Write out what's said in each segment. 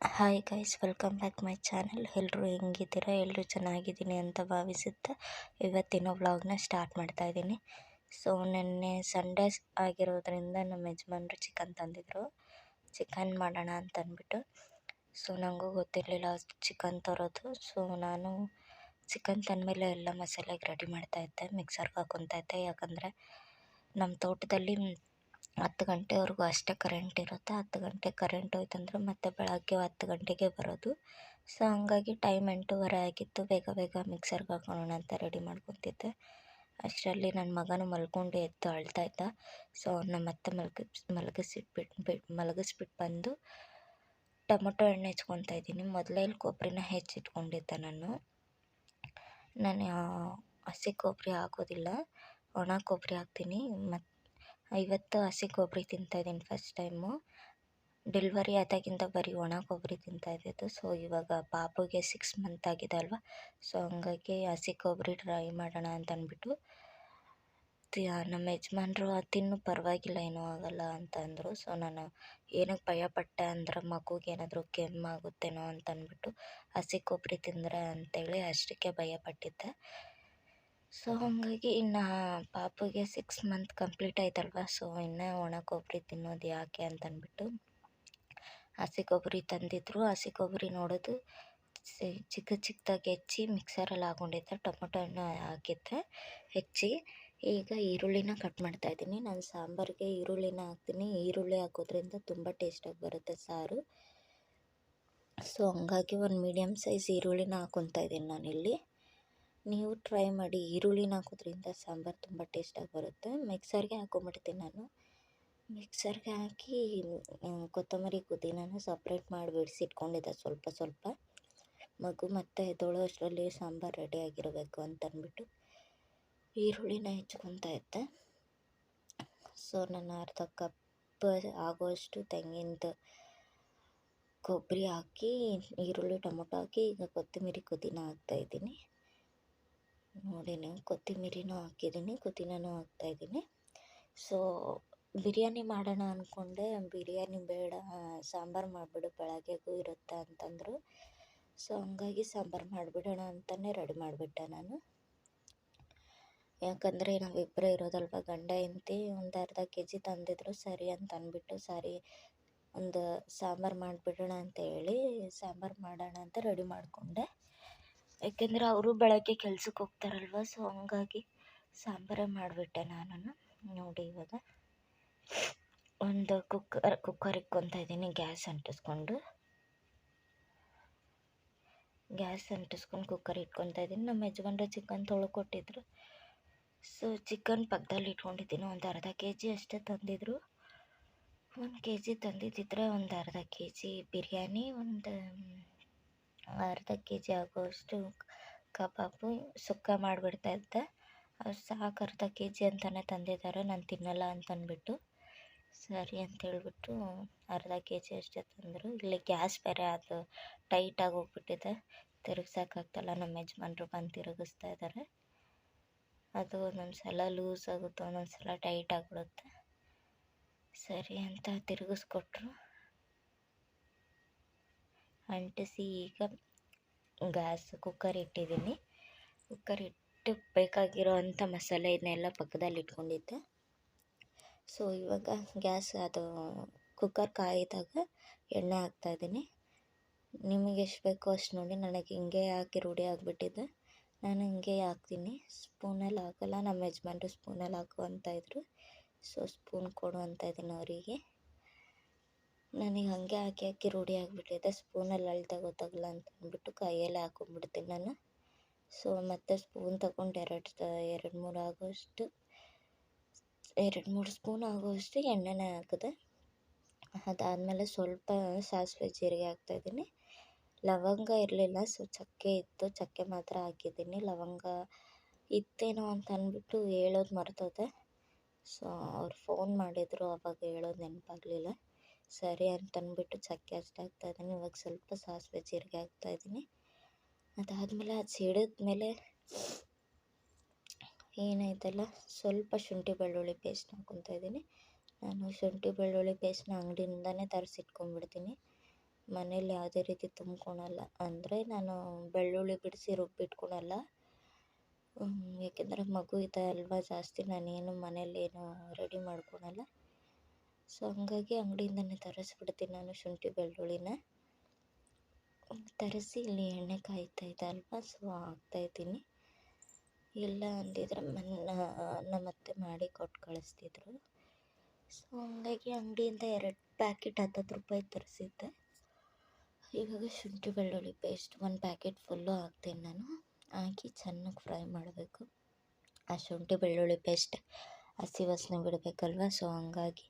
Hi guys, welcome back my channel. ಎಲ್ಲರೂ ಹೆಂಗಿದ್ದೀರಾ? ಎಲ್ಲರೂ ಚೆನ್ನಾಗಿದ್ದೀನಿ ಅಂತ ಭಾವಿಸುತ್ತಾ ಇವತ್ತಿನ ವ್ಲಾಗ್ನ ಸ್ಟಾರ್ಟ್ ಮಾಡ್ತಾ ಇದ್ದೀನಿ. ಸೊ ನಿನ್ನೆ ಸಂಡೇ ಆಗಿರೋದ್ರಿಂದ ನಮ್ಮ ಯಜಮಾನ್ರು ಚಿಕನ್ ತಂದಿದ್ರು. ಚಿಕನ್ ಮಾಡೋಣ ಅಂತ ಅಂದ್ಬಿಟ್ಟು, ಸೊ ನನಗೂ ಗೊತ್ತಿರಲಿಲ್ಲ ಚಿಕನ್ ತರೋದು. ಸೊ ನಾನು ಚಿಕನ್ ತಂದಮೇಲೆ ಎಲ್ಲ ಮಸಾಲೆಗೆ ರೆಡಿ ಮಾಡ್ತಾಯಿದ್ದೆ, ಮಿಕ್ಸರ್ಗೆ ಹಾಕ್ಕೊತಾ ಇದ್ದೆ. ಯಾಕಂದರೆ ನಮ್ಮ ತೋಟದಲ್ಲಿ 10 ಗಂಟೆವರೆಗೂ ಅಷ್ಟೇ ಕರೆಂಟ್ ಇರುತ್ತೆ. 10 ಗಂಟೆ ಕರೆಂಟ್ ಹೋಯ್ತಂದ್ರೆ ಮತ್ತೆ ಬೆಳಗ್ಗೆ 10 ಗಂಟೆಗೆ ಬರೋದು. ಸೊ ಹಂಗಾಗಿ ಟೈಮ್ 8:30 ಆಗಿತ್ತು. ಬೇಗ ಮಿಕ್ಸರ್ಗೆ ಹಾಕೋಣ ಅಂತ ರೆಡಿ ಮಾಡ್ಕೊತಿದ್ದೆ. ಅಷ್ಟರಲ್ಲಿ ನನ್ನ ಮಗನು ಮಲ್ಕೊಂಡು ಎದ್ದು ಅಳ್ತಾ ಇದ್ದ. ಸೊ ಅವನ್ನ ಮತ್ತೆ ಮಲಗಿಸ್ಬಿಟ್ಟು ಬಂದು ಟೊಮೊಟೊ ಎಣ್ಣೆ ಹೆಚ್ಕೊತಾ ಇದ್ದೀನಿ. ಮೊದಲೇ ಇಲ್ಲಿ ಕೊಬ್ಬರಿನ ಹೆಚ್ಚಿಟ್ಕೊಂಡಿದ್ದೆ. ನಾನು ಹಸಿ ಕೊಬ್ಬರಿ ಹಾಕೋದಿಲ್ಲ, ಒಣ ಕೊಬ್ಬರಿ ಹಾಕ್ತೀನಿ. ಮತ್ತು ಇವತ್ತು ಹಸಿ ಕೊಬ್ಬರಿ ತಿಂತಾಯಿದ್ದೀನಿ ಫಸ್ಟ್ ಟೈಮು. ಡೆಲಿವರಿ ಆದಾಗಿಂದ ಬರೀ ಒಣ ಕೊಬ್ಬರಿ ತಿಂತಾಯಿದ್ದು. ಸೊ ಇವಾಗ ಪಾಪುಗೆ 6 ಮಂತ್ ಆಗಿದೆ ಅಲ್ವಾ, ಸೊ ಹಂಗಾಗಿ ಹಸಿ ಕೊಬ್ಬರಿ ಟ್ರೈ ಮಾಡೋಣ ಅಂತ ಅಂದ್ಬಿಟ್ಟು ನಮ್ಮ ಯಜಮಾನ್ರು ತಿನ್ನು ಪರವಾಗಿಲ್ಲ, ಏನೂ ಆಗೋಲ್ಲ ಅಂತ ಅಂದರು. ಸೊ ನಾನು ಏನಕ್ಕೆ ಭಯಪಟ್ಟೆ ಅಂದ್ರೆ ಮಗುಗೆ ಏನಾದರೂ ಕೆಮ್ಮಾಗುತ್ತೇನೋ ಅಂತ ಅಂದ್ಬಿಟ್ಟು ಹಸಿ ಕೊಬ್ಬರಿ ತಿಂದರೆ ಅಂತೇಳಿ ಅಷ್ಟಕ್ಕೆ ಭಯಪಟ್ಟಿದ್ದೆ. ಸೊ ಹಾಗಾಗಿ ಇನ್ನು ಪಾಪುಗೆ 6 ಮಂತ್ ಕಂಪ್ಲೀಟ್ ಆಯ್ತಲ್ವ, ಸೊ ಇನ್ನೂ ಒಣ ಕೊಬ್ಬರಿ ತಿನ್ನೋದು ಯಾಕೆ ಅಂತ ಅಂದ್ಬಿಟ್ಟು ಹಸಿ ಕೊಬ್ಬರಿ ತಂದಿದ್ರು. ಹಸಿ ಕೊಬ್ಬರಿ ನೋಡೋದು ಚಿಕ್ಕದಾಗಿ ಹೆಚ್ಚಿ ಮಿಕ್ಸರಲ್ಲಿ ಹಾಕ್ಕೊಂಡಿದ್ದೆ. ಟೊಮೊಟೊ ಹಣ್ಣು ಹಾಕಿದ್ದೆ ಹೆಚ್ಚಿ. ಈಗ ಈರುಳ್ಳಿನ ಕಟ್ ಮಾಡ್ತಾಯಿದ್ದೀನಿ. ನಾನು ಸಾಂಬಾರಿಗೆ ಈರುಳ್ಳಿನ ಹಾಕ್ತೀನಿ. ಈರುಳ್ಳಿ ಹಾಕೋದ್ರಿಂದ ತುಂಬ ಟೇಸ್ಟಾಗಿ ಬರುತ್ತೆ ಸಾರು. ಸೊ ಹಂಗಾಗಿ ಒಂದು ಮೀಡಿಯಮ್ ಸೈಜ್ ಈರುಳ್ಳಿನ ಹಾಕ್ಕೊತಾ ಇದ್ದೀನಿ ನಾನಿಲ್ಲಿ. ನೀವು ಟ್ರೈ ಮಾಡಿ, ಈರುಳ್ಳಿನ ಹಾಕೋದ್ರಿಂದ ಸಾಂಬಾರು ತುಂಬ ಟೇಸ್ಟಾಗಿ ಬರುತ್ತೆ. ಮಿಕ್ಸರ್ಗೆ ಹಾಕ್ಕೊಂಬಿಡ್ತೀನಿ ನಾನು. ಮಿಕ್ಸರ್ಗೆ ಹಾಕಿ ಕೊತ್ತಂಬರಿ ಪುದೀನನ ಸಪ್ರೇಟ್ ಮಾಡಿ ಬಿಡಿಸಿಟ್ಕೊಂಡಿದ್ದೆ ಸ್ವಲ್ಪ. ಮಗು ಮತ್ತೆ ಎದ್ದೊಳೋ ಅಷ್ಟರಲ್ಲಿ ಸಾಂಬಾರು ರೆಡಿಯಾಗಿರಬೇಕು ಅಂತ ಅಂದ್ಬಿಟ್ಟು ಈರುಳ್ಳಿನ ಹೆಚ್ಕೊತಾ ಇದ್ದೆ. ಸೊ ನಾನು ಅರ್ಧ ಕಪ್ ಆಗೋಷ್ಟು ತೆಂಗಿನದು ಕೊಬ್ಬರಿ ಹಾಕಿ, ಈರುಳ್ಳಿ ಟೊಮೊಟೊ ಹಾಕಿ, ಈಗ ಕೊತ್ತಂಬರಿ ಪುದೀನ ಹಾಕ್ತಾಯಿದ್ದೀನಿ. ನೋಡಿ, ನೀವು ಕೊತ್ತಂಬರಿನೂ ಹಾಕಿದ್ದೀನಿ, ಪುದೀನನೂ ಹಾಕ್ತಾಯಿದ್ದೀನಿ. ಸೊ ಬಿರಿಯಾನಿ ಮಾಡೋಣ ಅಂದ್ಕೊಂಡೆ. ಬಿರಿಯಾನಿ ಬೇಡ, ಸಾಂಬಾರು ಮಾಡಿಬಿಡು, ಬೆಳಗ್ಗೆಗೂ ಇರುತ್ತೆ ಅಂತಂದರು. ಸೊ ಹಂಗಾಗಿ ಸಾಂಬಾರು ಮಾಡಿಬಿಡೋಣ ಅಂತಲೇ ರೆಡಿ ಮಾಡಿಬಿಟ್ಟೆ ನಾನು. ಯಾಕಂದರೆ ನಾವಿಬ್ಬರೇ ಇರೋದಲ್ವ, ಗಂಡ ಹೆಂಡತಿ. ಒಂದು ಅರ್ಧ kg ತಂದಿದ್ರು. ಸರಿ ಅಂತ ಅಂದ್ಬಿಟ್ಟು ಒಂದು ಸಾಂಬಾರು ಮಾಡಿಬಿಡೋಣ ಅಂತ ಹೇಳಿ ಸಾಂಬಾರು ಮಾಡೋಣ ಅಂತ ರೆಡಿ ಮಾಡಿಕೊಂಡೆ. ಯಾಕೆಂದರೆ ಅವರು ಬೆಳಗ್ಗೆ ಕೆಲ್ಸಕ್ಕೆ ಹೋಗ್ತಾರಲ್ವ, ಸೊ ಹಂಗಾಗಿ ಸಾಂಬಾರೇ ಮಾಡಿಬಿಟ್ಟೆ ನಾನು. ನೋಡಿ, ಇವಾಗ ಒಂದು ಕುಕ್ಕರ್ ಇಟ್ಕೊತಾ ಇದ್ದೀನಿ. ಗ್ಯಾಸ್ ಅಂಟಿಸ್ಕೊಂಡು ಕುಕ್ಕರ್ ಇಟ್ಕೊತಾ ಇದ್ದೀನಿ. ನಮ್ಮ ಯಜಮಾನ್ರು ಚಿಕನ್ ತೊಳ್ಕೊಟ್ಟಿದ್ರು. ಸೊ ಚಿಕನ್ ಪಕ್ಕದಲ್ಲಿ ಇಟ್ಕೊಂಡಿದ್ದೀನಿ. ಒಂದು ಅರ್ಧ kg ಅಷ್ಟೇ ತಂದಿದ್ರು. 1 kg ತಂದಿದ್ದಿದ್ರೆ ಒಂದು ಅರ್ಧ kg ಬಿರಿಯಾನಿ, ಒಂದು ಅರ್ಧ kg ಆಗೋಷ್ಟು ಕಬಾಬು ಸುಕ್ಕ ಮಾಡಿಬಿಡ್ತಾ ಇದ್ದೆ. ಅಷ್ಟು ಸಾಕು, ಅರ್ಧ kg ಅಂತಲೇ ತಂದಿದ್ದಾರೆ. ನಾನು ತಿನ್ನಲ್ಲ ಅಂತಂದ್ಬಿಟ್ಟು ಸರಿ ಅಂತೇಳ್ಬಿಟ್ಟು ಅರ್ಧ kg ಅಷ್ಟೇ ತಂದರು. ಇಲ್ಲಿ ಗ್ಯಾಸ್ ಬೇರೆ ಅದು ಟೈಟಾಗಿ ಹೋಗ್ಬಿಟ್ಟಿದೆ, ತಿರುಗ್ಸೋಕ್ಕಾಗ್ತಲ್ಲ. ನಮ್ಮ ಯಜಮಾನ್ರು ಬಂದು ತಿರುಗಿಸ್ತಾ ಇದ್ದಾರೆ. ಅದು ಒಂದೊಂದು ಸಲ ಲೂಸ್ ಆಗುತ್ತೆ, ಒಂದೊಂದು ಸಲ ಟೈಟ್ ಆಗಿಬಿಡುತ್ತೆ. ಸರಿ ಅಂತ ತಿರುಗಿಸ್ಕೊಟ್ರು, ಅಂಟಿಸಿ ಈಗ ಕುಕ್ಕರ್ ಇಟ್ಟಿದ್ದೀನಿ. ಕುಕ್ಕರ್ ಇಟ್ಟು ಬೇಕಾಗಿರೋ ಅಂಥ ಮಸಾಲೆ ಇದನ್ನೆಲ್ಲ ಪಕ್ಕದಲ್ಲಿ ಇಟ್ಕೊಂಡಿದ್ದೆ. ಸೊ ಇವಾಗ ಅದು ಕುಕ್ಕರ್ ಕಾಯಿದಾಗ ಎಣ್ಣೆ ಹಾಕ್ತಾಯಿದ್ದೀನಿ. ನಿಮಗೆ ಎಷ್ಟು ಬೇಕೋ ಅಷ್ಟು ನೋಡಿ. ನನಗೆ ಹಿಂಗೆ ಹಾಕಿ ರೂಢಿ ಆಗಿಬಿಟ್ಟಿದೆ, ನಾನು ಹಿಂಗೆ ಹಾಕ್ತೀನಿ. ಸ್ಪೂನಲ್ಲಿ ಹಾಕಲ್ಲ. ನಮ್ಮ ಯಜಮಾನ್ರು ಸ್ಪೂನಲ್ಲಿ ಹಾಕು ಅಂತ ಇದ್ರು. ಸೊ ಸ್ಪೂನ್ ಕೊಡು ಅಂತ ಇದ್ದೀನಿ ಅವರಿಗೆ. ನನಗೆ ಹಾಗೆ ಹಾಕಿ ರೂಢಿ ಆಗಿಬಿಟ್ಟಿದೆ. ಸ್ಪೂನಲ್ಲಿ ಅಳ್ತಾ ಗೊತ್ತಾಗಲ್ಲ ಅಂತ ಅಂದ್ಬಿಟ್ಟು ಕೈಯಲ್ಲೇ ಹಾಕೊಂಡ್ಬಿಡ್ತೀನಿ ನಾನು. ಸೊ ಮತ್ತೆ ಸ್ಪೂನ್ ತಗೊಂಡು 2-3 ಸ್ಪೂನ್ ಆಗೋಷ್ಟು ಎಣ್ಣೆನ ಹಾಕಿದೆ. ಅದಾದಮೇಲೆ ಸ್ವಲ್ಪ ಸಾಸಿವೆ ಜೀರಿಗೆ ಹಾಕ್ತಾಯಿದ್ದೀನಿ. ಲವಂಗ ಇರಲಿಲ್ಲ, ಸೊ ಚಕ್ಕೆ ಇತ್ತು, ಚಕ್ಕೆ ಮಾತ್ರ ಹಾಕಿದ್ದೀನಿ. ಲವಂಗ ಇತ್ತೇನೋ ಅಂತ ಅಂದ್ಬಿಟ್ಟು ಹೇಳೋದು ಮರ್ತೋದೆ. ಸೊ ಅವ್ರು ಫೋನ್ ಮಾಡಿದರು, ಆವಾಗ ಹೇಳೋದು ನೆನಪಾಗಲಿಲ್ಲ. ಸರಿ ಅಂತಂದ್ಬಿಟ್ಟು ಚಕ್ಕೆ ಅಷ್ಟೇ ಹಾಕ್ತಾಯಿದ್ದೀನಿ. ಇವಾಗ ಸ್ವಲ್ಪ ಸಾಸಿವೆ ಜೀರಿಗೆ ಹಾಕ್ತಾಯಿದ್ದೀನಿ. ಅದಾದಮೇಲೆ ಅದು ಸಿಡಿದ್ಮೇಲೆ ಏನಾಯ್ತಲ್ಲ, ಸ್ವಲ್ಪ ಶುಂಠಿ ಬೆಳ್ಳುಳ್ಳಿ ಪೇಸ್ಟ್ ಹಾಕ್ಕೊತಾ ಇದ್ದೀನಿ. ನಾನು ಶುಂಠಿ ಬೆಳ್ಳುಳ್ಳಿ ಪೇಸ್ಟ್ನ ಅಂಗಡಿಯಿಂದನೇ ತರಿಸಿಟ್ಕೊಂಡ್ಬಿಡ್ತೀನಿ. ಮನೇಲಿ ಯಾವುದೇ ರೀತಿ ತುಂಬ್ಕೊಳಲ್ಲ. ಅಂದರೆ ನಾನು ಬೆಳ್ಳುಳ್ಳಿ ಬಿಡಿಸಿ ರುಬ್ಬಿಟ್ಕೊಳಲ್ಲ. ಏಕೆಂದರೆ ಮಗು ಇದೆ ಅಲ್ವಾ, ಜಾಸ್ತಿ ನಾನೇನು ಮನೇಲೇನು ರೆಡಿ ಮಾಡ್ಕೊಳಲ್ಲ. ಸೊ ಹಂಗಾಗಿ ಅಂಗಡಿಯಿಂದನೇ ತರಿಸ್ಬಿಡ್ತೀನಿ ನಾನು ಶುಂಠಿ ಬೆಳ್ಳುಳ್ಳಿನ. ತರಿಸಿ ಇಲ್ಲಿ ಎಣ್ಣೆ ಕಾಯ್ತಾ ಇದೆ ಅಲ್ವಾ, ಸೊ ಹಾಕ್ತಾಯಿದ್ದೀನಿ. ಇಲ್ಲ ಅಂದಿದ್ರೆ ನಮ್ಮ ಅತ್ತೆ ಮಾಡಿ ಕೊಟ್ಟು ಕಳಿಸ್ತಿದ್ರು. ಸೊ ಹಂಗಾಗಿ ಅಂಗಡಿಯಿಂದ 2 ಪ್ಯಾಕೆಟ್ 10 ರೂಪಾಯಿ ತರಿಸಿದ್ದೆ. ಇವಾಗ ಶುಂಠಿ ಬೆಳ್ಳುಳ್ಳಿ ಪೇಸ್ಟ್ 1 ಪ್ಯಾಕೆಟ್ ಫುಲ್ಲು ಹಾಕ್ತೀನಿ ನಾನು. ಹಾಕಿ ಚೆನ್ನಾಗಿ ಫ್ರೈ ಮಾಡಬೇಕು. ಆ ಶುಂಠಿ ಬೆಳ್ಳುಳ್ಳಿ ಪೇಸ್ಟ್ ಹಸಿ ವಾಸನೆ ಬಿಡಬೇಕಲ್ವ, ಸೊ ಹಂಗಾಗಿ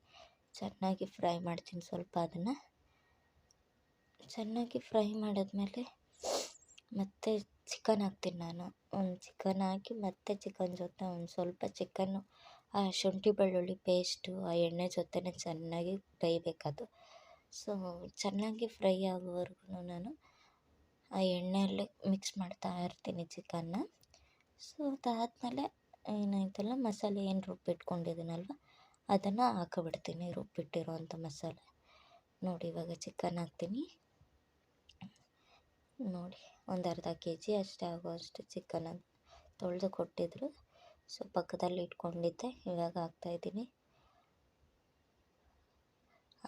ಚೆನ್ನಾಗಿ ಫ್ರೈ ಮಾಡ್ತೀನಿ. ಸ್ವಲ್ಪ ಅದನ್ನು ಚೆನ್ನಾಗಿ ಫ್ರೈ ಮಾಡಿದ್ಮೇಲೆ ಮತ್ತೆ ಚಿಕನ್ ಹಾಕ್ತೀನಿ ನಾನು. ಒಂದು ಚಿಕನ್ ಹಾಕಿ ಮತ್ತೆ ಚಿಕನ್ ಜೊತೆ ಒಂದು ಸ್ವಲ್ಪ ಚಿಕನ್ನು ಆ ಶುಂಠಿ ಬೆಳ್ಳುಳ್ಳಿ ಪೇಸ್ಟು ಆ ಎಣ್ಣೆ ಜೊತೆನೇ ಚೆನ್ನಾಗಿ ಬೇಯಬೇಕದು. ಸೊ ಚೆನ್ನಾಗಿ ಫ್ರೈ ಆಗೋವರೆಗೂ ನಾನು ಆ ಎಣ್ಣೆಯಲ್ಲೇ ಮಿಕ್ಸ್ ಮಾಡ್ತಾ ಇರ್ತೀನಿ ಚಿಕನ್ನ. ಸೊ ಅದಾದಮೇಲೆ ಏನಾಯ್ತಲ್ಲ, ಮಸಾಲೆ ಏನು ರುಬ್ಬಿಟ್ಕೊಂಡಿದ್ದೀನಲ್ವ ಅದನ್ನು ಹಾಕಿಬಿಡ್ತೀನಿ, ರುಬ್ಬಿಟ್ಟಿರೋವಂಥ ಮಸಾಲೆ. ನೋಡಿ ಇವಾಗ ಚಿಕನ್ ಹಾಕ್ತೀನಿ. ನೋಡಿ ಒಂದು ಅರ್ಧ kg ಅಷ್ಟೇ ಆಗೋಷ್ಟು ಚಿಕನನ್ನು ತೊಳೆದು ಕೊಟ್ಟಿದ್ರು. ಸೊ ಪಕ್ಕದಲ್ಲಿ ಇಟ್ಕೊಂಡಿದ್ದೆ. ಇವಾಗ ಹಾಕ್ತಾಯಿದ್ದೀನಿ.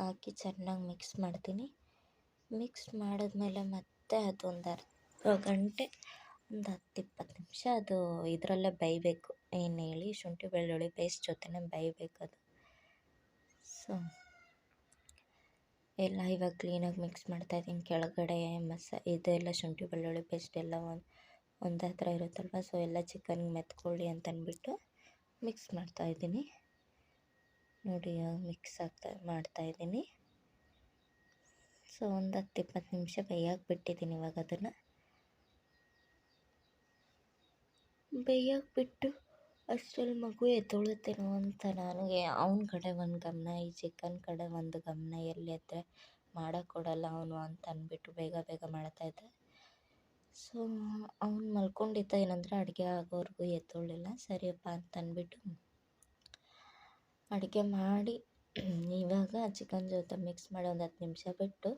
ಹಾಕಿ ಚೆನ್ನಾಗಿ ಮಿಕ್ಸ್ ಮಾಡ್ತೀನಿ. ಮಿಕ್ಸ್ ಮಾಡಿದ್ಮೇಲೆ ಮತ್ತೆ ಅದೊಂದು ಅರ್ಧ ಗಂಟೆ, ಒಂದು 10-20 ನಿಮಿಷ ಅದು ಇದರಲ್ಲೇ ಬೇಯಬೇಕು. ಏನು ಹೇಳಿ, ಶುಂಠಿ ಬೆಳ್ಳುಳ್ಳಿ ಪೇಸ್ಟ್ ಜೊತೆನೇ ಬೇಯಬೇಕದು. ಸೊ ಎಲ್ಲ ಇವಾಗ ಕ್ಲೀನಾಗಿ ಮಿಕ್ಸ್ ಮಾಡ್ತಾಯಿದ್ದೀನಿ. ಕೆಳಗಡೆ ಇದೆಲ್ಲ ಶುಂಠಿ ಬೆಳ್ಳುಳ್ಳಿ ಪೇಸ್ಟ್ ಎಲ್ಲ ಒಂದೇ ಹತ್ರ ಇರುತ್ತಲ್ವ, ಸೊ ಎಲ್ಲ ಚಿಕನ್ಗೆ ಮೆತ್ಕೊಳ್ಳಿ ಅಂತಂದ್ಬಿಟ್ಟು ಮಿಕ್ಸ್ ಮಾಡ್ತಾಯಿದ್ದೀನಿ. ನೋಡಿ ಮಿಕ್ಸ್ ಮಾಡ್ತಾಯಿದ್ದೀನಿ. ಸೊ ಒಂದು 10-20 ನಿಮಿಷ ಬೇಯಕ್ಕೆ ಬಿಟ್ಟಿದ್ದೀನಿ. ಇವಾಗ ಅದನ್ನು ಬೇಯಕ್ಕೆ ಬಿಟ್ಟು ಅಷ್ಟರಲ್ಲಿ ಮಗು ಎದ್ದೊಳುತ್ತೇನೋ ಅಂತ ನನಗೆ ಅವನ ಕಡೆ ಒಂದು ಗಮನ, ಈ ಚಿಕನ್ ಕಡೆ ಒಂದು ಗಮನ. ಎಲ್ಲಿದ್ದರೆ ಮಾಡೋಕ್ಕೊಡಲ್ಲ ಅವನು ಅಂತ ಅಂದ್ಬಿಟ್ಟು ಬೇಗ ಬೇಗ ಮಾಡ್ತಾಯಿದ್ದೆ. ಸೊ ಅವ್ನು ಮಲ್ಕೊಂಡಿದ್ದ, ಏನಂದರೆ ಅಡುಗೆ ಆಗೋವರೆಗೂ ಎದ್ದೊಳ್ಳಿಲ್ಲ. ಸರಿಯಪ್ಪ ಅಂತ ಅಂದ್ಬಿಟ್ಟು ಅಡುಗೆ ಮಾಡಿ ಇವಾಗ ಚಿಕನ್ ಜೊತೆ ಮಿಕ್ಸ್ ಮಾಡಿ ಒಂದು 10 ನಿಮಿಷ ಬಿಟ್ಟು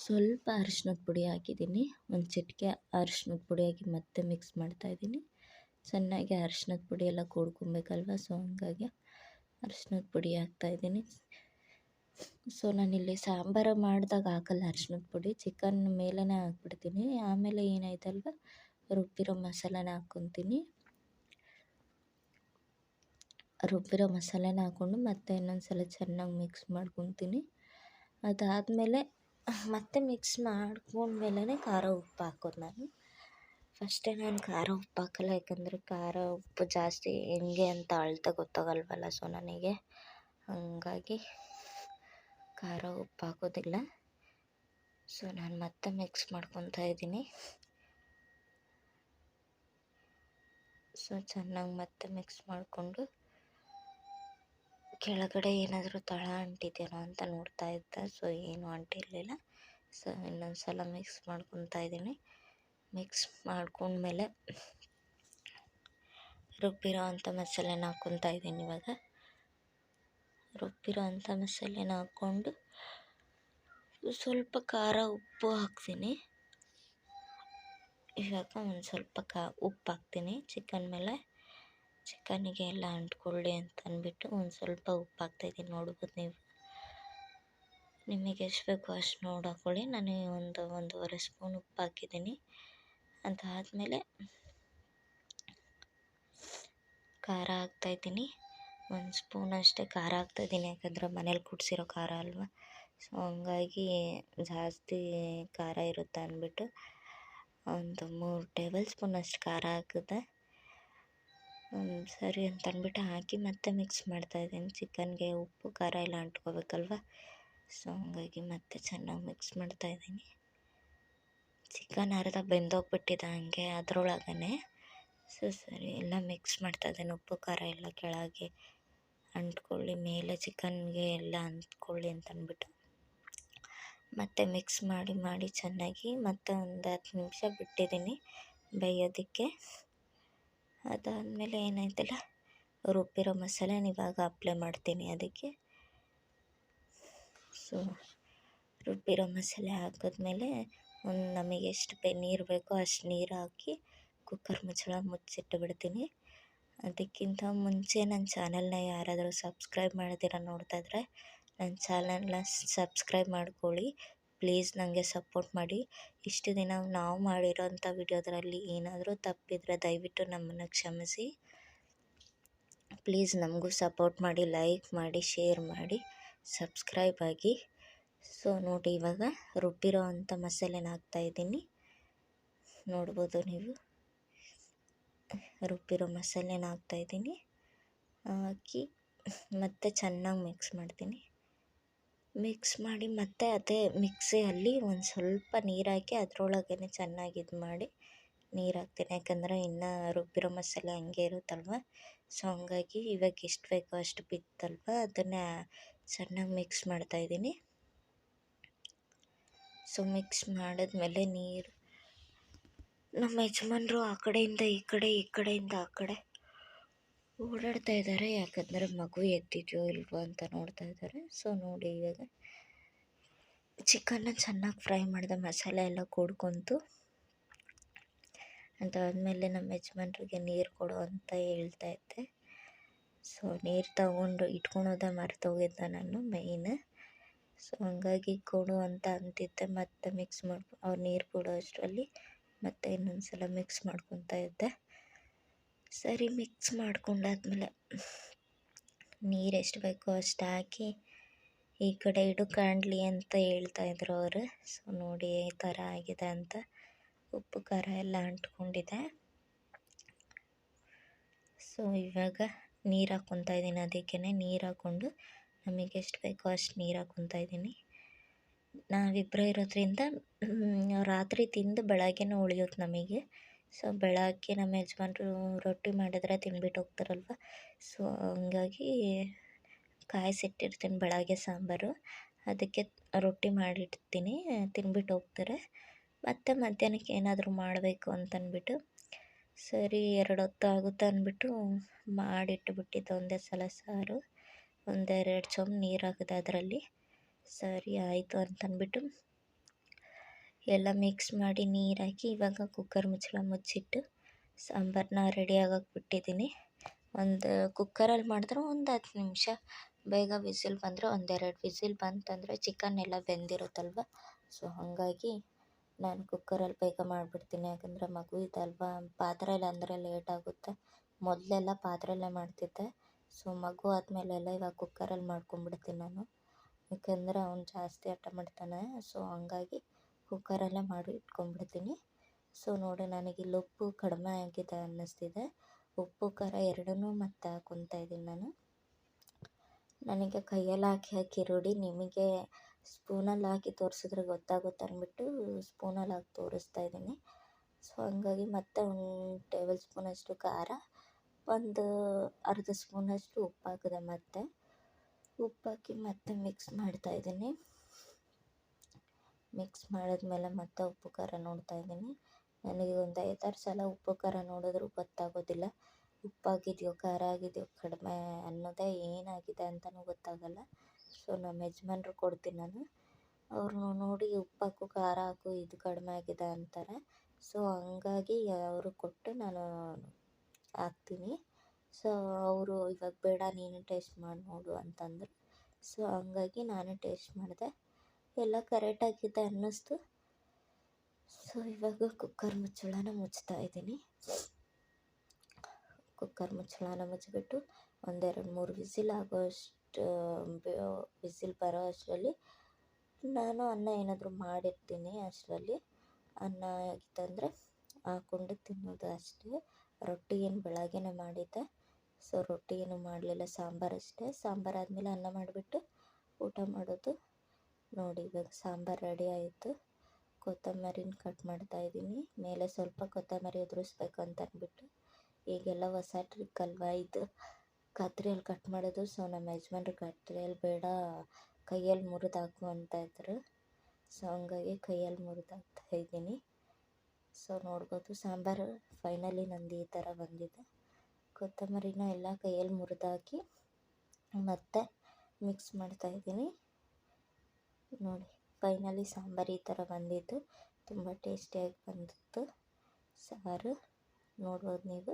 ಸ್ವಲ್ಪ ಅರಿಶಿನದ ಪುಡಿ ಹಾಕಿದ್ದೀನಿ. ಒಂದು ಚಿಟಿಕೆ ಅರಿಶಿನದ ಪುಡಿ ಹಾಕಿ ಮತ್ತೆ ಮಿಕ್ಸ್ ಮಾಡ್ತಾಯಿದ್ದೀನಿ. ಚೆನ್ನಾಗಿ ಅರಿಶಿನದ ಪುಡಿ ಎಲ್ಲ ಕೂಡ್ಕೊಬೇಕಲ್ವ, ಸೊ ಹಂಗಾಗಿ ಅರಿಶಿನದ ಪುಡಿ ಹಾಕ್ತಾಯಿದ್ದೀನಿ. ಸೊ ನಾನಿಲ್ಲಿ ಸಾಂಬಾರು ಮಾಡಿದಾಗ ಹಾಕಲ್ಲ ಅರಿಶಿನದ ಪುಡಿ, ಚಿಕನ್ ಮೇಲೇ ಹಾಕ್ಬಿಡ್ತೀನಿ. ಆಮೇಲೆ ಏನಾಯ್ತಲ್ವ, ರುಬ್ಬಿರೋ ಮಸಾಲೆನ ಹಾಕ್ಕೊತೀನಿ. ರುಬ್ಬಿರೋ ಮಸಾಲೆನ ಹಾಕ್ಕೊಂಡು ಮತ್ತೆ ಇನ್ನೊಂದು ಸಲ ಚೆನ್ನಾಗಿ ಮಿಕ್ಸ್ ಮಾಡ್ಕೊತೀನಿ. ಅದಾದಮೇಲೆ ಮತ್ತೆ ಮಿಕ್ಸ್ ಮಾಡ್ಕೊಂಡ್ಮೇಲೆ ಖಾರ ಉಪ್ಪು ಹಾಕೋದು ನಾನು. ಫಸ್ಟೇ ನಾನು ಖಾರ ಉಪ್ಪು ಹಾಕಲ್ಲ, ಯಾಕಂದರೆ ಖಾರ ಉಪ್ಪು ಜಾಸ್ತಿ ಹೆಂಗೆ ಅಂತ ಅಳತೆ ಗೊತ್ತಾಗಲ್ವಲ್ಲ. ಸೊ ನನಗೆ ಹಂಗಾಗಿ ಖಾರ ಉಪ್ಪು ಹಾಕೋದಿಲ್ಲ. ಸೊ ನಾನು ಮತ್ತೆ ಮಿಕ್ಸ್ ಮಾಡ್ಕೊತಾ ಇದ್ದೀನಿ. ಸೊ ಚೆನ್ನಾಗಿ ಮತ್ತೆ ಮಿಕ್ಸ್ ಮಾಡಿಕೊಂಡು ಕೆಳಗಡೆ ಏನಾದರೂ ತಳ ಅಂಟಿದೆಯೋ ಅಂತ ನೋಡ್ತಾ ಇದ್ದೆ. ಸೊ ಏನೂ ಅಂಟಿರಲಿಲ್ಲ. ಸೊ ಇನ್ನೊಂದು ಸಲ ಮಿಕ್ಸ್ ಮಾಡ್ಕೊತಾ ಇದ್ದೀನಿ. ಮಿಕ್ಸ್ ಮಾಡ್ಕೊಂಡ್ಮೇಲೆ ರುಬ್ಬಿರೋ ಅಂಥ ಮಸಾಲೆನ ಹಾಕ್ಕೊತಾ ಇದ್ದೀನಿ. ಇವಾಗ ರುಬ್ಬಿರೋ ಅಂಥ ಮಸಾಲೆನ ಹಾಕ್ಕೊಂಡು ಸ್ವಲ್ಪ ಖಾರ ಉಪ್ಪು ಹಾಕ್ತೀನಿ. ಇವಾಗ ಒಂದು ಸ್ವಲ್ಪ ಉಪ್ಪು ಹಾಕ್ತೀನಿ ಚಿಕನ್ ಮೇಲೆ, ಚಿಕನ್ನಿಗೆ ಎಲ್ಲ ಅಂಟ್ಕೊಳ್ಳಿ ಅಂತ ಅಂದ್ಬಿಟ್ಟು ಒಂದು ಸ್ವಲ್ಪ ಉಪ್ಪು ಹಾಕ್ತಾಯಿದ್ದೀನಿ. ನೋಡ್ಬೋದು ನೀವು, ನಿಮಗೆ ಎಷ್ಟು ಬೇಕೋ ಅಷ್ಟು ನೋಡಿ ಹಾಕ್ಕೊಳ್ಳಿ. ನಾನು ಒಂದು 1.5 ಸ್ಪೂನ್ ಉಪ್ಪು ಹಾಕಿದ್ದೀನಿ. ಅದಾದಮೇಲೆ ಖಾರ ಹಾಕ್ತಾಯಿದ್ದೀನಿ. 1 ಸ್ಪೂನ್ ಅಷ್ಟೇ ಖಾರ ಹಾಕ್ತಾಯಿದ್ದೀನಿ, ಯಾಕಂದರೆ ಮನೇಲಿ ಕುಡಿಸಿರೋ ಖಾರ ಅಲ್ವಾ. ಸೊ ಹಂಗಾಗಿ ಜಾಸ್ತಿ ಖಾರ ಇರುತ್ತೆ ಅಂದ್ಬಿಟ್ಟು ಒಂದು 3 ಟೇಬಲ್ ಸ್ಪೂನ್ ಅಷ್ಟು ಖಾರ ಹಾಕಿದೆ. ಸರಿ ಅಂತ ಅಂದ್ಬಿಟ್ಟು ಹಾಕಿ ಮತ್ತೆ ಮಿಕ್ಸ್ ಮಾಡ್ತಾಯಿದ್ದೀನಿ. ಚಿಕನ್ಗೆ ಉಪ್ಪು ಖಾರ ಎಲ್ಲ ಅಂಟ್ಕೋಬೇಕಲ್ವ, ಸೊ ಹಂಗಾಗಿ ಮತ್ತೆ ಚೆನ್ನಾಗಿ ಮಿಕ್ಸ್ ಮಾಡ್ತಾಯಿದ್ದೀನಿ. ಚಿಕನ್ ಅರ್ಧ ಬೆಂದೋಗ್ಬಿಟ್ಟಿದೆ ಹಂಗೆ ಅದರೊಳಗನೆ. ಸೊ ಸರಿ ಎಲ್ಲ ಮಿಕ್ಸ್ ಮಾಡ್ತಾಯಿದ್ದೀನಿ. ಉಪ್ಪು ಖಾರ ಎಲ್ಲ ಕೆಳಗೆ ಅಂಟ್ಕೊಳ್ಳಿ, ಮೇಲೆ ಚಿಕನ್ಗೆ ಎಲ್ಲ ಅಂಟ್ಕೊಳ್ಳಿ ಅಂತಂದ್ಬಿಟ್ಟು ಮತ್ತೆ ಮಿಕ್ಸ್ ಮಾಡಿ ಚೆನ್ನಾಗಿ ಮತ್ತೆ ಒಂದು 10 ನಿಮಿಷ ಬಿಟ್ಟಿದ್ದೀನಿ ಬೇಯೋದಕ್ಕೆ. ಅದಾದಮೇಲೆ ಏನಾಯ್ತಲ್ಲ, ರುಬ್ಬಿರೋ ಮಸಾಲೆನ ಇವಾಗ ಅಪ್ಲೈ ಮಾಡ್ತೀನಿ ಅದಕ್ಕೆ. ಸೊ ರುಬ್ಬಿರೋ ಮಸಾಲೆ ಹಾಕಿದ್ಮೇಲೆ ಒಂದು ನಮಗೆ ಎಷ್ಟು ನೀರು ಬೇಕೋ ಅಷ್ಟು ನೀರು ಹಾಕಿ ಕುಕ್ಕರ್ ಮುಚ್ಚಳ ಮುಚ್ಚಿಟ್ಟು ಬಿಡ್ತೀನಿ. ಅದಕ್ಕಿಂತ ಮುಂಚೆ ನನ್ನ ಚಾನಲ್ನ ಯಾರಾದರೂ ಸಬ್ಸ್ಕ್ರೈಬ್ ಮಾಡದಿರ ನೋಡ್ತಾ ಇದ್ದರೆ ನನ್ನ ಚಾನಲ್ನ ಸಬ್ಸ್ಕ್ರೈಬ್ ಮಾಡ್ಕೊಳ್ಳಿ. ಪ್ಲೀಸ್ ನನಗೆ ಸಪೋರ್ಟ್ ಮಾಡಿ. ಇಷ್ಟು ದಿನ ನಾವು ಮಾಡಿರೋಂಥ ವಿಡಿಯೋದರಲ್ಲಿ ಏನಾದರೂ ತಪ್ಪಿದರೆ ದಯವಿಟ್ಟು ನಮ್ಮನ್ನು ಕ್ಷಮಿಸಿ. ಪ್ಲೀಸ್ ನಮಗೂ ಸಪೋರ್ಟ್ ಮಾಡಿ, ಲೈಕ್ ಮಾಡಿ, ಶೇರ್ ಮಾಡಿ, ಸಬ್ಸ್ಕ್ರೈಬ್ ಆಗಿ. ಸೊ ನೋಡಿ, ಇವಾಗ ರುಬ್ಬಿರೋ ಅಂಥ ಮಸಾಲೆನ ಹಾಕ್ತಾಯಿದ್ದೀನಿ. ನೋಡ್ಬೋದು ನೀವು, ರುಬ್ಬಿರೋ ಮಸಾಲೆನ ಹಾಕ್ತಾಯಿದ್ದೀನಿ. ಹಾಕಿ ಮತ್ತೆ ಚೆನ್ನಾಗಿ ಮಿಕ್ಸ್ ಮಾಡ್ತೀನಿ. ಮಿಕ್ಸ್ ಮಾಡಿ ಮತ್ತೆ ಅದೇ ಮಿಕ್ಸಿಯಲ್ಲಿ ಒಂದು ಸ್ವಲ್ಪ ನೀರು ಹಾಕಿ ಅದರೊಳಗೇ ಚೆನ್ನಾಗಿ ಇದು ಮಾಡಿ ನೀರು ಹಾಕ್ತೀನಿ. ಯಾಕಂದರೆ ಇನ್ನು ರುಬ್ಬಿರೋ ಮಸಾಲೆ ಹಂಗೆ ಇರುತ್ತಲ್ವ. ಸೊ ಹಂಗಾಗಿ ಇವಾಗ ಎಷ್ಟು ಬೇಕೋ ಅಷ್ಟು ಬಿತ್ತಲ್ವ, ಅದನ್ನು ಚೆನ್ನಾಗಿ ಮಿಕ್ಸ್ ಮಾಡ್ತಾಯಿದ್ದೀನಿ. ಸೊ ಮಿಕ್ಸ್ ಮಾಡಿದ್ಮೇಲೆ ನೀರು, ನಮ್ಮ ಯಜಮಾನ್ರು ಆ ಕಡೆಯಿಂದ ಈ ಕಡೆ, ಈ ಕಡೆಯಿಂದ ಆ ಕಡೆ ಓಡಾಡ್ತಾ ಇದ್ದಾರೆ. ಯಾಕಂದರೆ ಮಗು ಎದ್ದಿದೆಯೋ ಇಲ್ವೋ ಅಂತ ನೋಡ್ತಾ ಇದ್ದಾರೆ. ಸೊ ನೋಡಿ, ಇವಾಗ ಚಿಕನ್ನ ಚೆನ್ನಾಗಿ ಫ್ರೈ ಮಾಡಿದೆ, ಮಸಾಲೆ ಎಲ್ಲ ಕೂಡ್ಕೊಂತು. ಅದಾದಮೇಲೆ ನಮ್ಮ ಯಜಮಾನ್ರಿಗೆ ನೀರು ಕೊಡು ಅಂತ ಹೇಳ್ತಾ ಇದ್ದೆ. ಸೊ ನೀರು ತಗೊಂಡು ಇಟ್ಕೊಳೋದೇ ಮರ್ತೋಗಿದ್ದೆ ನಾನು ಮೇಯ್ನ್. ಸೊ ಹಂಗಾಗಿ ಕೊಡು ಅಂತ ಅಂತಿದ್ದೆ. ಮತ್ತೆ ಮಿಕ್ಸ್ ಅವ್ರು ನೀರು ಕೊಡೋ ಅಷ್ಟರಲ್ಲಿ ಮತ್ತೆ ಇನ್ನೊಂದು ಸಲ ಮಿಕ್ಸ್ ಮಾಡ್ಕೊತಾ ಇದ್ದೆ. ಸರಿ, ಮಿಕ್ಸ್ ಮಾಡ್ಕೊಂಡಾದ್ಮೇಲೆ ನೀರು ಎಷ್ಟು ಬೇಕೋ ಅಷ್ಟು ಹಾಕಿ ಈ ಕಡೆ ಇಡು ಕಾಣಲಿ ಅಂತ ಹೇಳ್ತಾಯಿದ್ರು ಅವರು. ಸೊ ನೋಡಿ ಈ ಥರ ಆಗಿದೆ ಅಂತ. ಉಪ್ಪು ಖಾರ ಎಲ್ಲ ಅಂಟ್ಕೊಂಡಿದೆ. ಸೊ ಇವಾಗ ನೀರು ಹಾಕ್ಕೊತಾ ಇದ್ದೀನಿ. ಅದಕ್ಕೇ ನೀರು ಹಾಕ್ಕೊಂಡು ನಮಗೆ ಎಷ್ಟು ಬೇಕೋ ಅಷ್ಟು ನೀರು ಹಾಕ್ಕೊತಾ ಇದ್ದೀನಿ. ನಾವಿಬ್ಬರೇ ಇರೋದ್ರಿಂದ ರಾತ್ರಿ ತಿಂದು ಬೆಳಗ್ಗೆನೂ ಉಳಿಯುತ್ತೆ ನಮಗೆ. ಸೊ ಬೆಳಗ್ಗೆ ನಮ್ಮ ಯಜಮಾನ್ರು ರೊಟ್ಟಿ ಮಾಡಿದ್ರೆ ತಿಂದ್ಬಿಟ್ಟು ಹೋಗ್ತಾರಲ್ವ. ಸೊ ಹಂಗಾಗಿ ಕಾಯಿಸಿಟ್ಟಿರ್ತೀನಿ ಬೆಳಗ್ಗೆ ಸಾಂಬಾರು. ಅದಕ್ಕೆ ರೊಟ್ಟಿ ಮಾಡಿಡ್ತೀನಿ, ತಿಂದ್ಬಿಟ್ಟು ಹೋಗ್ತಾರೆ. ಮತ್ತು ಮಧ್ಯಾಹ್ನಕ್ಕೆ ಏನಾದರೂ ಮಾಡಬೇಕು ಅಂತಂದ್ಬಿಟ್ಟು ಸರಿ 2 ಹೊತ್ತು ಆಗುತ್ತೆ ಅಂದ್ಬಿಟ್ಟು ಮಾಡಿಟ್ಟುಬಿಟ್ಟಿದ್ದೆ ಒಂದೇ ಸಲ ಸಾರು. 1-2 ಚೊಂಬು ನೀರು ಹಾಕಿದೆ ಅದರಲ್ಲಿ. ಸರಿ ಆಯಿತು ಅಂತಂದ್ಬಿಟ್ಟು ಎಲ್ಲ ಮಿಕ್ಸ್ ಮಾಡಿ ನೀರು ಹಾಕಿ ಇವಾಗ ಕುಕ್ಕರ್ ಮುಚ್ಚಳ ಮುಚ್ಚಿಟ್ಟು ಸಾಂಬಾರನ್ನ ರೆಡಿ ಆಗಕ್ಕೆ ಬಿಟ್ಟಿದ್ದೀನಿ. ಒಂದು ಕುಕ್ಕರಲ್ಲಿ ಮಾಡಿದ್ರೆ ಒಂದು 10 ನಿಮಿಷ ಬೇಗ ವಿಸಿಲ್ ಬಂದರೆ, 1-2 ವಿಸಿಲ್ ಬಂತಂದರೆ ಚಿಕನ್ ಎಲ್ಲ ಬೆಂದಿರುತ್ತಲ್ವ. ಸೊ ಹಾಗಾಗಿ ನಾನು ಕುಕ್ಕರಲ್ಲಿ ಬೇಗ ಮಾಡಿಬಿಡ್ತೀನಿ. ಯಾಕಂದರೆ ಮಗು ಇದಲ್ವ, ಪಾತ್ರೆಯಲ್ಲಿ ಅಂದರೆ ಲೇಟ್ ಆಗುತ್ತೆ. ಮೊದಲೆಲ್ಲ ಪಾತ್ರೆಯಲ್ಲೇ ಮಾಡ್ತಿದ್ದೆ. ಸೊ ಮಗು ಆದಮೇಲೆಲ್ಲ ಇವಾಗ ಕುಕ್ಕರಲ್ಲಿ ಮಾಡ್ಕೊಂಬಿಡ್ತೀನಿ ನಾನು. ಯಾಕಂದರೆ ಅವ್ನು ಜಾಸ್ತಿ ಹಠ ಮಾಡ್ತಾನೆ. ಸೊ ಹಂಗಾಗಿ ಕುಕ್ಕರಲ್ಲೇ ಮಾಡಿ ಇಟ್ಕೊಂಡ್ಬಿಡ್ತೀನಿ. ಸೊ ನೋಡಿ, ನನಗಿಲ್ಲಿ ಉಪ್ಪು ಕಡಿಮೆ ಆಗಿದೆ ಅನ್ನಿಸ್ತಿದೆ. ಉಪ್ಪು ಖಾರ ಎರಡನ್ನೂ ಮತ್ತೆ ಹಾಕ್ಕೊತಾ ಇದ್ದೀನಿ ನಾನು. ನನಗೆ ಕೈಯಲ್ಲಿ ಹಾಕಿ ರೂಢಿ. ನಿಮಗೆ ಸ್ಪೂನಲ್ಲಿ ಹಾಕಿ ತೋರಿಸಿದ್ರೆ ಗೊತ್ತಾಗುತ್ತೆ ಅಂದ್ಬಿಟ್ಟು ಸ್ಪೂನಲ್ಲಿ ಹಾಕಿ ತೋರಿಸ್ತಾ ಇದ್ದೀನಿ. ಸೊ ಹಂಗಾಗಿ ಮತ್ತೆ 1 ಟೇಬಲ್ ಸ್ಪೂನಷ್ಟು ಖಾರ, ಒಂದು ಅರ್ಧ ಸ್ಪೂನಷ್ಟು ಉಪ್ಪು ಹಾಕಿದೆ. ಮತ್ತೆ ಉಪ್ಪು ಹಾಕಿ ಮತ್ತೆ ಮಿಕ್ಸ್ ಮಾಡ್ತಾಯಿದ್ದೀನಿ. ಮಿಕ್ಸ್ ಮಾಡಿದ್ಮೇಲೆ ಮತ್ತೆ ಉಪ್ಪು ಖಾರ ನೋಡ್ತಾ ಇದ್ದೀನಿ. ನನಗೆ ಒಂದು 5-6 ಸಲ ಉಪ್ಪು ಖಾರ ನೋಡಿದ್ರೂ ಗೊತ್ತಾಗೋದಿಲ್ಲ. ಉಪ್ಪಾಗಿದೆಯೋ ಖಾರ ಆಗಿದೆಯೋ ಕಡಿಮೆ ಅನ್ನೋದೇ ಏನಾಗಿದೆ ಅಂತಲೂ ಗೊತ್ತಾಗಲ್ಲ. ಸೊ ನಮ್ಮ ಯಜಮಾನ್ರು ಕೊಡ್ತೀನಿ ನಾನು. ಅವರು ನೋಡಿ ಉಪ್ಪು ಹಾಕು, ಖಾರ ಹಾಕು, ಇದು ಕಡಿಮೆ ಆಗಿದೆ ಅಂತಾರೆ. ಸೊ ಹಂಗಾಗಿ ಅವರು ಕೊಟ್ಟು ನಾನು ಹಾಕ್ತೀನಿ. ಸೊ ಅವರು ಇವಾಗ ಬೇಡ ನೀನು ಟೇಸ್ಟ್ ಮಾಡಿ ನೋಡು ಅಂತಂದರು. ಸೊ ಹಂಗಾಗಿ ನಾನು ಟೇಸ್ಟ್ ಮಾಡಿದೆ, ಎಲ್ಲ ಕರೆಕ್ಟಾಗಿದೆ ಅನ್ನಿಸ್ತು. ಸೊ ಇವಾಗ ಕುಕ್ಕರ್ ಮುಚ್ಚಳನ ಮುಚ್ತಾ ಇದ್ದೀನಿ. ಕುಕ್ಕರ್ ಮುಚ್ಚಳನ ಮುಚ್ಚಿಬಿಟ್ಟು 1-2-3 ವಿಸಿಲ್ ಆಗೋಷ್ಟು ವಿಸಿಲ್ ಬರೋ ಅಷ್ಟರಲ್ಲಿ ನಾನು ಅನ್ನ ಏನಾದರೂ ಮಾಡಿರ್ತೀನಿ. ಅಷ್ಟರಲ್ಲಿ ಅನ್ನ ಆಗಿತ್ತಂದರೆ ಹಾಕ್ಕೊಂಡು ತಿನ್ನೋದು ಅಷ್ಟೇ. ರೊಟ್ಟಿ ಏನು ಬೆಳಗ್ಗೆನೇ ಮಾಡಿದ್ದೆ. ಸೊ ರೊಟ್ಟಿ ಏನು ಮಾಡಲಿಲ್ಲ, ಸಾಂಬಾರಷ್ಟೇ. ಸಾಂಬಾರಾದಮೇಲೆ ಅನ್ನ ಮಾಡಿಬಿಟ್ಟು ಊಟ ಮಾಡೋದು. ನೋಡಿ ಇವಾಗ ಸಾಂಬಾರು ರೆಡಿ ಆಯಿತು. ಕೊತ್ತಂಬರಿನ ಕಟ್ ಮಾಡ್ತಾಯಿದ್ದೀನಿ. ಮೇಲೆ ಸ್ವಲ್ಪ ಕೊತ್ತಂಬರಿ ಉದುರಿಸ್ಬೇಕು ಅಂತ ಅಂದ್ಬಿಟ್ಟು. ಈಗೆಲ್ಲ ಹೊಸ ಟ್ರಿಕ್ ಅಲ್ವಾ ಇದು, ಕತ್ರಿಯಲ್ಲಿ ಕಟ್ ಮಾಡೋದು. ಸೊ ನಮ್ಮ ಯಜಮಾನ್ರು ಕತ್ರಿಯಲ್ಲಿ ಬೇಡ, ಕೈಯಲ್ಲಿ ಮುರಿದು ಹಾಕು ಅಂತ ಇದ್ರು. ಸೊ ಹಂಗಾಗಿ ಕೈಯಲ್ಲಿ ಮುರಿದು ಹಾಕ್ತಾಯಿದ್ದೀನಿ. ಸೊ ನೋಡ್ಬೋದು, ಸಾಂಬಾರು ಫೈನಲಿ ನಂದು ಈ ಥರ ಬಂದಿದೆ. ಕೊತ್ತಂಬರಿನ ಎಲ್ಲ ಕೈಯಲ್ಲಿ ಮುರಿದು ಹಾಕಿ ಮತ್ತೆ ಮಿಕ್ಸ್ ಮಾಡ್ತಾಯಿದ್ದೀನಿ. ನೋಡಿ ಫೈನಲಿ ಸಾಂಬಾರು ಈ ಥರ ಬಂದಿತ್ತು. ತುಂಬ ಟೇಸ್ಟಿಯಾಗಿ ಬಂದಿತ್ತು ಸಾರು. ನೋಡ್ಬೋದು ನೀವು.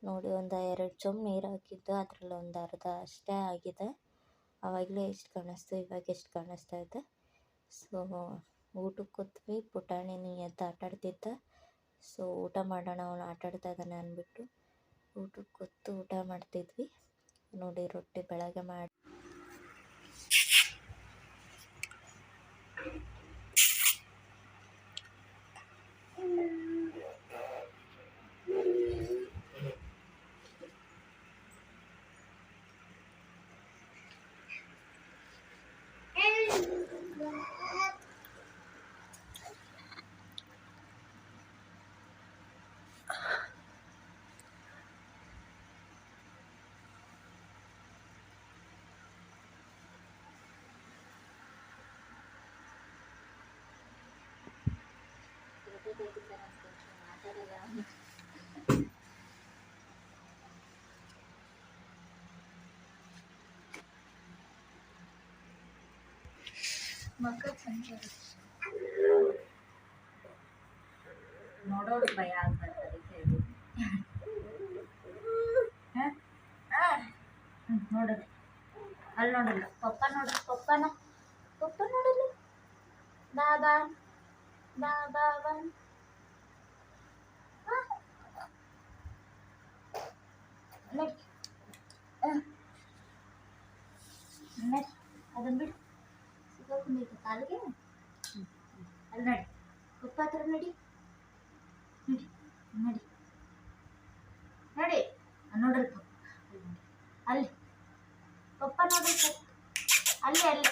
ನೋಡಿ, ಒಂದು 2 ಚೊಂಬು ನೀರು ಹಾಕಿದ್ದು, ಅದರಲ್ಲಿ ಒಂದು ಅರ್ಧ ಅಷ್ಟೇ ಆಗಿದೆ. ಆವಾಗಲೇ ಎಷ್ಟು ಕಾಣಿಸ್ತು, ಇವಾಗ ಎಷ್ಟು ಕಾಣಿಸ್ತಾ ಇದೆ. ಸೊ ಊಟಕ್ಕೆ ಕೂತ್ವಿ. ಪುಟಾಣಿನಿ ಎದ್ದು ಆಟಾಡ್ತಿದ್ದ. ಸೊ ಊಟ ಮಾಡೋಣ, ಅವನು ಆಟಾಡ್ತಾ ಇದ್ದಾನೆ ಅಂದ್ಬಿಟ್ಟು ಊಟಕ್ಕೆ ಕೂತು ಊಟ ಮಾಡ್ತಿದ್ವಿ. ನೋಡಿ, ರೊಟ್ಟಿ ಬೆಳಗ್ಗೆ ಮಾಡಿ ಮಕ್ಕಳು ನೋಡೋದು ಭಯ ಆಗ್ಬಾರ್ದು, ಅದಕ್ಕೆ ನೋಡೋದು ಅಲ್ಲಿ ನೋಡಲ್ಲ. ಪಪ್ಪ ನೋಡ್ರಿ, ಪಪ್ಪ ನೋಡಲ್ಲ. ಬಾಬಾ ಬಾಬಾ ಅದನ್ನ ಬಿಡು, ಸಿಕ್ಕಾಕೊಂಡಿತ್ತು ಕಾಲಿಗೆ. ಅಲ್ಲಿ ನಡಿ, ಪಪ್ಪ ಹತ್ರ ನಡಿ, ನಡಿ ನಡಿ ನಡಿ. ನೋಡ್ರಿ ಅಲ್ಲಿ ಪಪ್ಪ ನೋಡ್ರಿ, ಅಲ್ಲಿ ಅಲ್ಲಿ